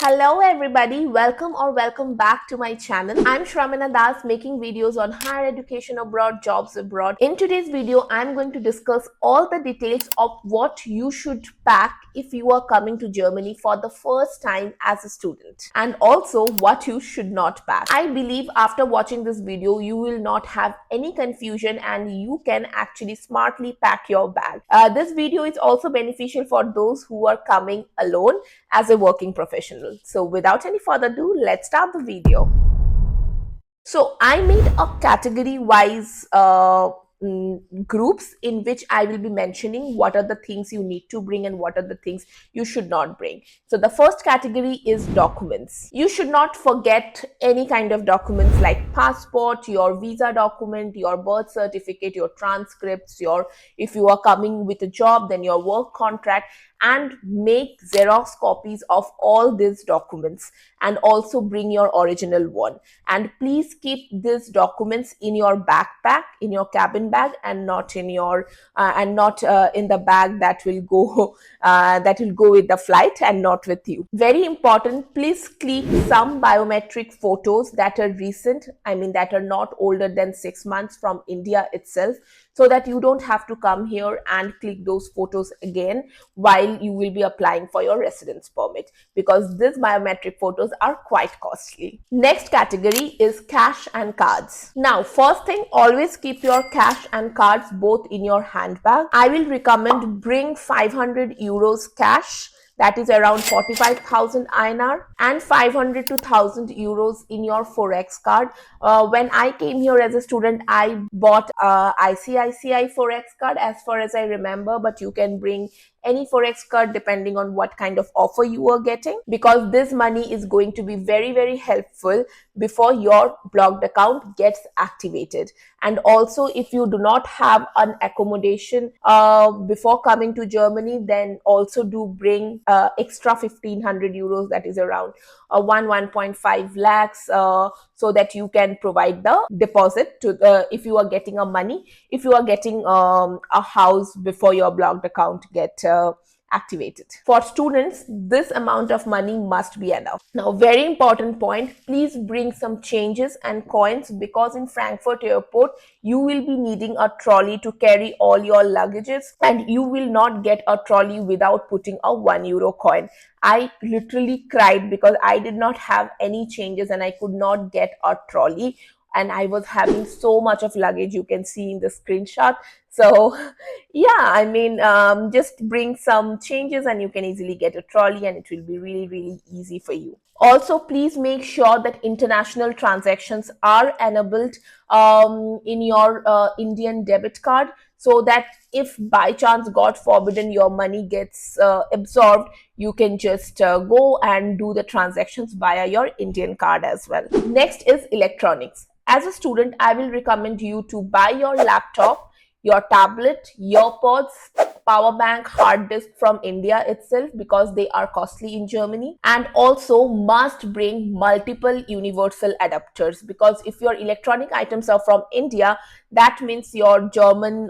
Hello everybody, welcome back to my channel. I'm Shramana Das, making videos on higher education abroad, jobs abroad. In today's video, I'm going to discuss all the details of what you should pack if you are coming to Germany for the first time as a student, and also what you should not pack. I believe after watching this video, you will not have any confusion and you can actually smartly pack your bag. This video is also beneficial for those who are coming alone as a working professional. So without any further ado, let's start the video. So I made a category wise groups in which I will be mentioning what are the things you need to bring and what are the things you should not bring. So the first category is documents. You should not forget any kind of documents like passport, your visa document, your birth certificate, your transcripts, if you are coming with a job, then your work contract, and make Xerox copies of all these documents and also bring your original one. And please keep these documents in your backpack, in your cabin bag, and not in in the bag that will go with the flight and not with you. Very important, please click some biometric photos that are recent, that are not older than 6 months from India itself, so that you don't have to come here and click those photos again while you will be applying for your residence permit, because these biometric photos are quite costly. Next category is cash and cards. Now, first thing, always keep your cash and cards both in your handbag. I will recommend bring 500 euros cash, that is around 45,000 INR, and 500 to 1000 euros in your Forex card. When I came here as a student, I bought ICICI Forex card as far as I remember, but you can bring any Forex card depending on what kind of offer you are getting, because this money is going to be very, very helpful before your blocked account gets activated. And also, if you do not have an accommodation before coming to Germany, then also do bring extra 1500 euros, that is around 1.5 lakhs, so that you can provide the deposit to if you are getting if you are getting a house before your blocked account get activated. For students, this amount of money must be enough. Now, very important point, please bring some changes and coins, because in Frankfurt airport you will be needing a trolley to carry all your luggages, and you will not get a trolley without putting a €1 coin. I literally cried because I did not have any changes and I could not get a trolley, and I was having so much of luggage, you can see in the screenshot. So yeah, just bring some changes and you can easily get a trolley, and it will be really, really easy for you. Also, please make sure that international transactions are enabled in your Indian debit card, so that if by chance, God forbidden, your money gets absorbed, you can just go and do the transactions via your Indian card as well. Next is electronics. As a student, I will recommend you to buy your laptop, your tablet, earpods, power bank, hard disk from India itself, because they are costly in Germany. And also must bring multiple universal adapters, because if your electronic items are from India, that means your German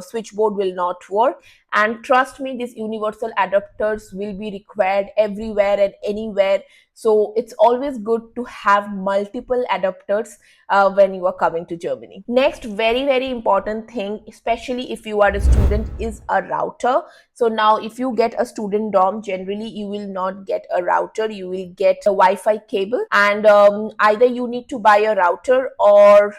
switchboard will not work. And trust me, these universal adapters will be required everywhere and anywhere. So it's always good to have multiple adapters when you are coming to Germany. Next, very, very important thing, especially if you are a student, is a router. So now, if you get a student dorm, generally you will not get a router, you will get a Wi-Fi cable, and either you need to buy a router or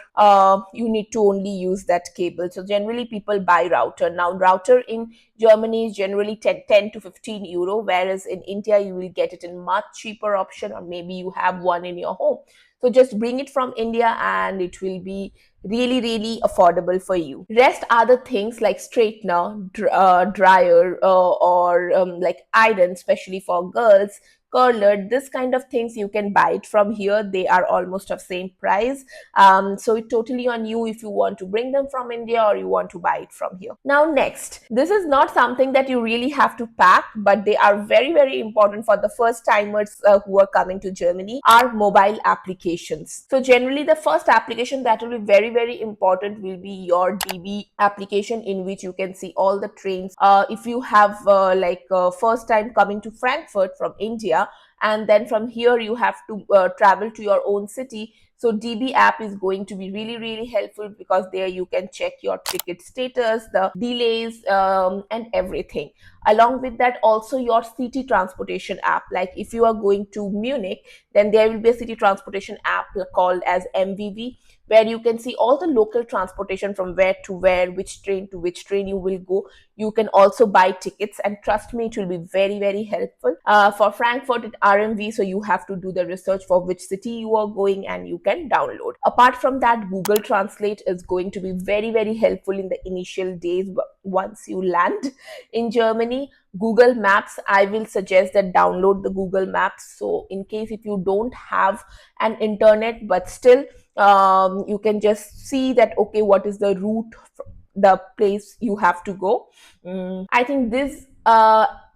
you need to only use that cable. So generally people buy router. Now, router in Germany is generally 10 to 15 euro, whereas in India you will get it in much cheaper option, or maybe you have one in your home. So just bring it from India and it will be really, really affordable for you. Rest other things like straightener, dryer, or like iron, especially for girls, curler, this kind of things you can buy it from here. They are almost of same price. So it's totally on you if you want to bring them from India or you want to buy it from here. Now, next, this is not something that you really have to pack, but they are very, very important for the first timers who are coming to Germany, are mobile applications. So generally the first application that will be very, very important will be your DB application, in which you can see all the trains. If you have first time coming to Frankfurt from India, and then from here you have to travel to your own city. So DB app is going to be really, really helpful because there you can check your ticket status, the delays, and everything. Along with that, also your city transportation app. Like if you are going to Munich, then there will be a city transportation app called as MVV, where you can see all the local transportation from where to where, which train to which train you will go. You can also buy tickets, and trust me, it will be very, very helpful. For Frankfurt, it RMV, so you have to do the research for which city you are going, and you can download. Apart from that, Google Translate is going to be very, very helpful in the initial days once you land in Germany. Google Maps, I will suggest that download the Google Maps. So in case if you don't have an internet, but still you can just see that, okay, what is the route, the place you have to go. I think this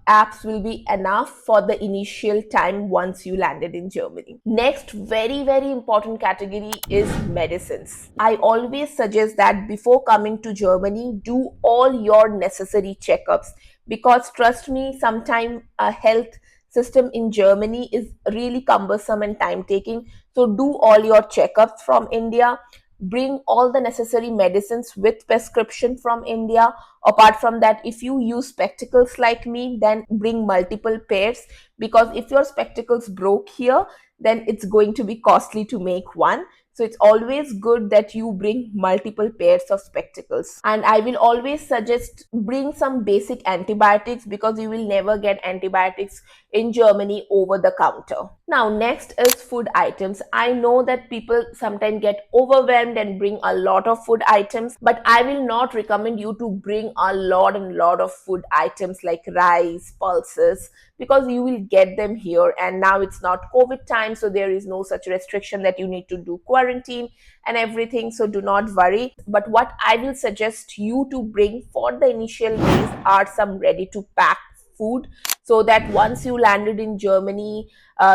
apps will be enough for the initial time once you landed in Germany. Next, very, very important category is medicines. I always suggest that before coming to Germany, do all your necessary checkups, because trust me, sometimes a health system in Germany is really cumbersome and time taking. So do all your checkups from India. Bring all the necessary medicines with prescription from India. Apart from that, if you use spectacles like me, then bring multiple pairs, because if your spectacles broke here, then it's going to be costly to make one. So it's always good that you bring multiple pairs of spectacles. And I will always suggest bring some basic antibiotics, because you will never get antibiotics in Germany over the counter. Now, next is food items. I know that people sometimes get overwhelmed and bring a lot of food items, but I will not recommend you to bring a lot of food items like rice, pulses, because you will get them here. And now it's not COVID time, so there is no such restriction that you need to do quarantine and everything. So do not worry. But what I will suggest you to bring for the initial days are some ready to pack food, so that once you landed in Germany,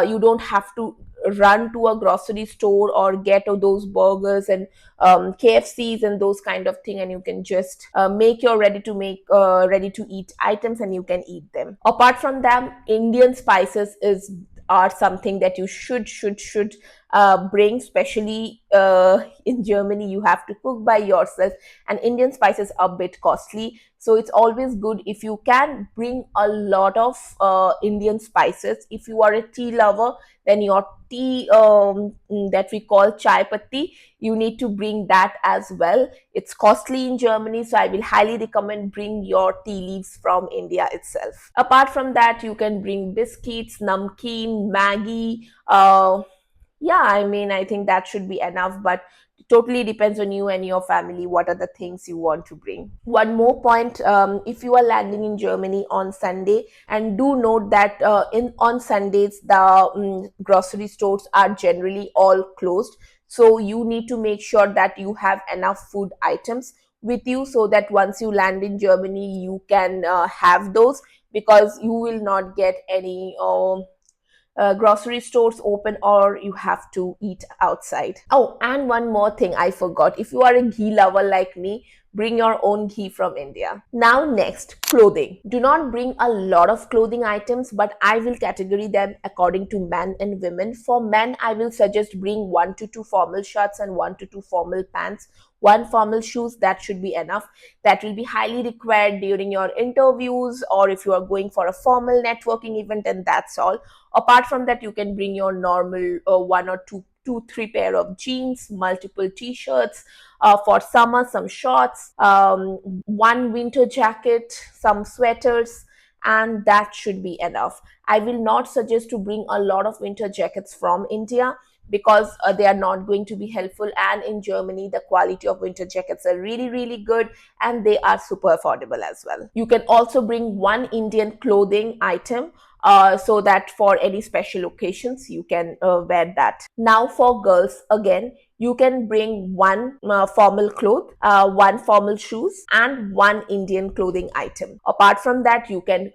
you don't have to run to a grocery store or get those burgers and KFCs and those kind of thing, and you can just make your ready to eat items, and you can eat them. Apart from them, Indian spices is are something that you should bring, especially in Germany. You have to cook by yourself, and Indian spices are a bit costly. So it's always good if you can bring a lot of Indian spices. If you are a tea lover, then your tea that we call chai patti, you need to bring that as well. It's costly in Germany, so I will highly recommend bring your tea leaves from India itself. Apart from that, you can bring biscuits, namkeen, Maggie. Yeah, I mean, I think that should be enough, but it totally depends on you and your family. What are the things you want to bring? One more point, if you are landing in Germany on Sunday, and do note that in on Sundays, the grocery stores are generally all closed. So you need to make sure that you have enough food items with you, so that once you land in Germany, you can have those, because you will not get any grocery stores open, or you have to eat outside. Oh, and one more thing I forgot. If you are a ghee lover like me, bring your own ghee from India. Now, next, clothing. Do not bring a lot of clothing items, but I will categorize them according to men and women. For men, I will suggest bring 1 to 2 formal shirts and 1 to 2 formal pants, one formal shoes. That should be enough. That will be highly required during your interviews, or if you are going for a formal networking event, and that's all. Apart from that, you can bring your normal one or two, three pair of jeans, multiple t-shirts, for summer, some shorts, one winter jacket, some sweaters, and that should be enough. I will not suggest to bring a lot of winter jackets from India, because they are not going to be helpful. And in Germany, the quality of winter jackets are really, really good, and they are super affordable as well. You can also bring one Indian clothing item, so that for any special occasions you can wear that. Now, for girls, again, you can bring one formal cloth, one formal shoes, and one Indian clothing item. Apart from that, you can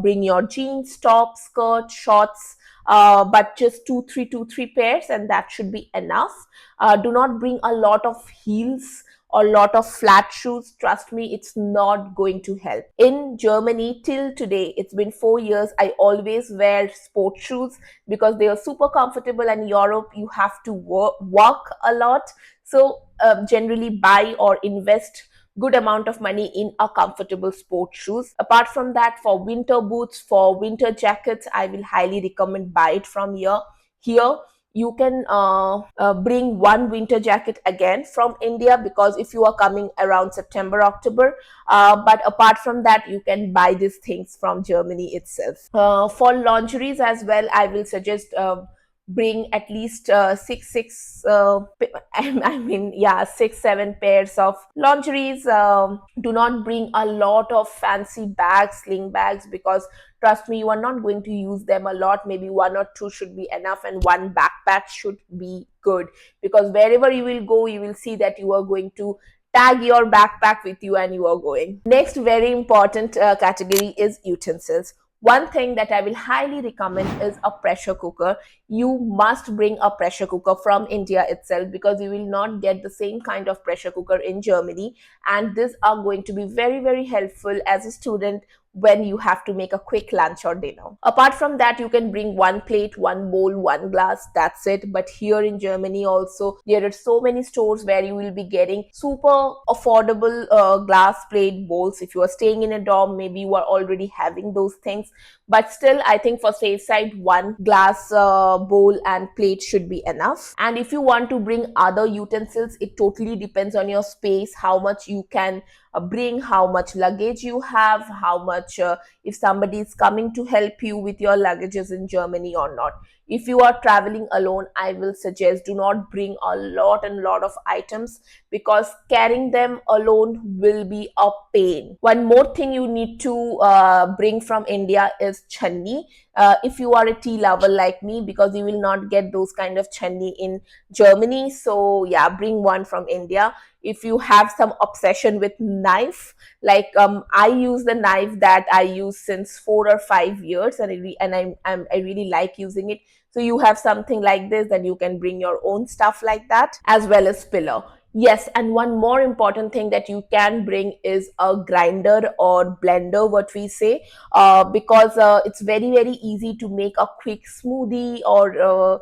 bring your jeans, top, skirt, shorts, but just two, three pairs, and that should be enough. Do not bring a lot of heels or lot of flat shoes, trust me, it's not going to help. In Germany, till today, it's been 4 years, I always wear sport shoes because they are super comfortable, and Europe, you have to walk a lot. So generally buy or invest good amount of money in a comfortable sport shoes. Apart from that, for winter boots, for winter jackets, I will highly recommend buy it from here. You can bring one winter jacket again from India, because if you are coming around September, October, but apart from that, you can buy these things from Germany itself. For lingeries as well, I will suggest bring at least I mean, yeah, 6 7 pairs of lingeries. Do not bring a lot of fancy bags, sling bags, because trust me, you are not going to use them a lot. Maybe one or two should be enough, and one backpack should be good, because wherever you will go, you will see that you are going to tag your backpack with you and you are going. Next very important category is utensils. One thing that I will highly recommend is a pressure cooker. You must bring a pressure cooker from India itself, because you will not get the same kind of pressure cooker in Germany. And these are going to be very, very helpful as a student when you have to make a quick lunch or dinner. Apart from that, you can bring one plate, one bowl, one glass, that's it. But here in Germany also, there are so many stores where you will be getting super affordable glass plate bowls. If you are staying in a dorm, maybe you are already having those things, but still, I think for safe side, one glass bowl and plate should be enough. And if you want to bring other utensils, it totally depends on your space, how much you can bring, how much luggage you have, how much if somebody is coming to help you with your luggages in Germany or not. If you are traveling alone, I will suggest do not bring a lot of items, because carrying them alone will be a pain. One more thing you need to bring from India is chutney. If you are a tea lover like me, because you will not get those kind of chutney in Germany. So yeah, bring one from India. If you have some obsession with knife, like I use the knife that I use since 4 or 5 years, and I really like using it. So you have something like this, then you can bring your own stuff like that, as well as pillow. Yes, and one more important thing that you can bring is a grinder or blender, what we say, because it's very, very easy to make a quick smoothie, or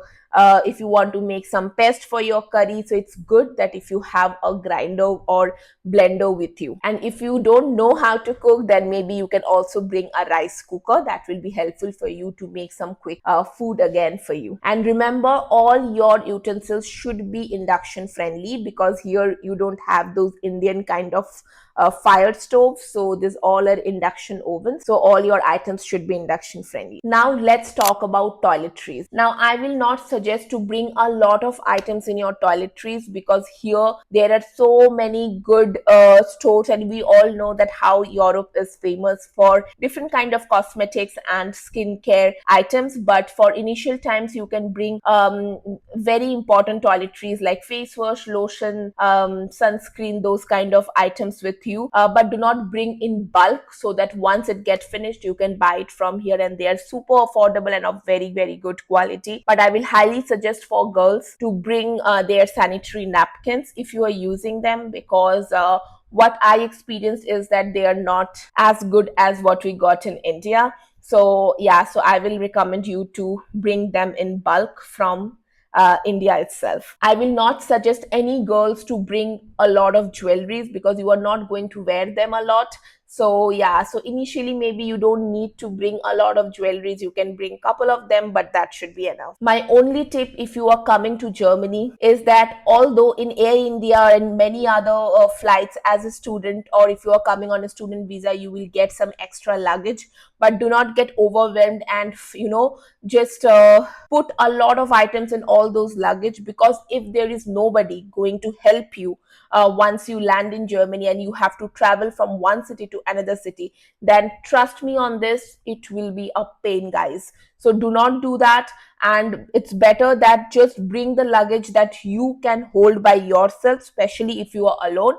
if you want to make some paste for your curry. So it's good that if you have a grinder or blender with you. And if you don't know how to cook, then maybe you can also bring a rice cooker. That will be helpful for you to make some quick food again for you. And remember, all your utensils should be induction friendly, because here you don't have those Indian kind of fire stove. So this all are induction ovens. So all your items should be induction friendly. Now let's talk about toiletries. Now I will not suggest to bring a lot of items in your toiletries, because here there are so many good stores, and we all know that how Europe is famous for different kind of cosmetics and skincare items. But for initial times, you can bring very important toiletries like face wash, lotion, sunscreen, those kind of items with you. But do not bring in bulk, so that once it gets finished, you can buy it from here, and they are super affordable and of very, very good quality. But I will highly suggest for girls to bring their sanitary napkins if you are using them, because what I experienced is that they are not as good as what we got in India. So yeah, so I will recommend you to bring them in bulk from India itself. I will not suggest any girls to bring a lot of jewelries, because you are not going to wear them a lot. So yeah, so initially maybe you don't need to bring a lot of jewelries. You can bring couple of them, but that should be enough. My only tip, if you are coming to Germany, is that although in Air India and many other flights as a student, or if you are coming on a student visa, you will get some extra luggage. But do not get overwhelmed and just put a lot of items in all those luggage, because if there is nobody going to help you once you land in Germany and you have to travel from one city to another city, then trust me on this, it will be a pain, guys. So do not do that. And it's better that just bring the luggage that you can hold by yourself, especially if you are alone.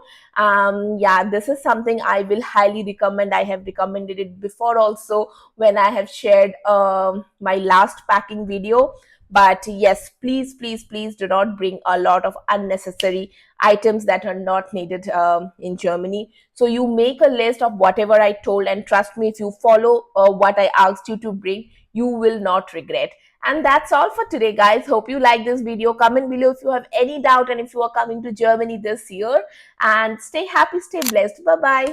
Yeah, this is something I will highly recommend. I have recommended it before also when I have shared my last packing video. But yes, please, please, please do not bring a lot of unnecessary items that are not needed in Germany. So you make a list of whatever I told, and trust me, if you follow what I asked you to bring, you will not regret. And that's all for today, guys. Hope you like this video. Comment below if you have any doubt and if you are coming to Germany this year. And stay happy, stay blessed. Bye bye.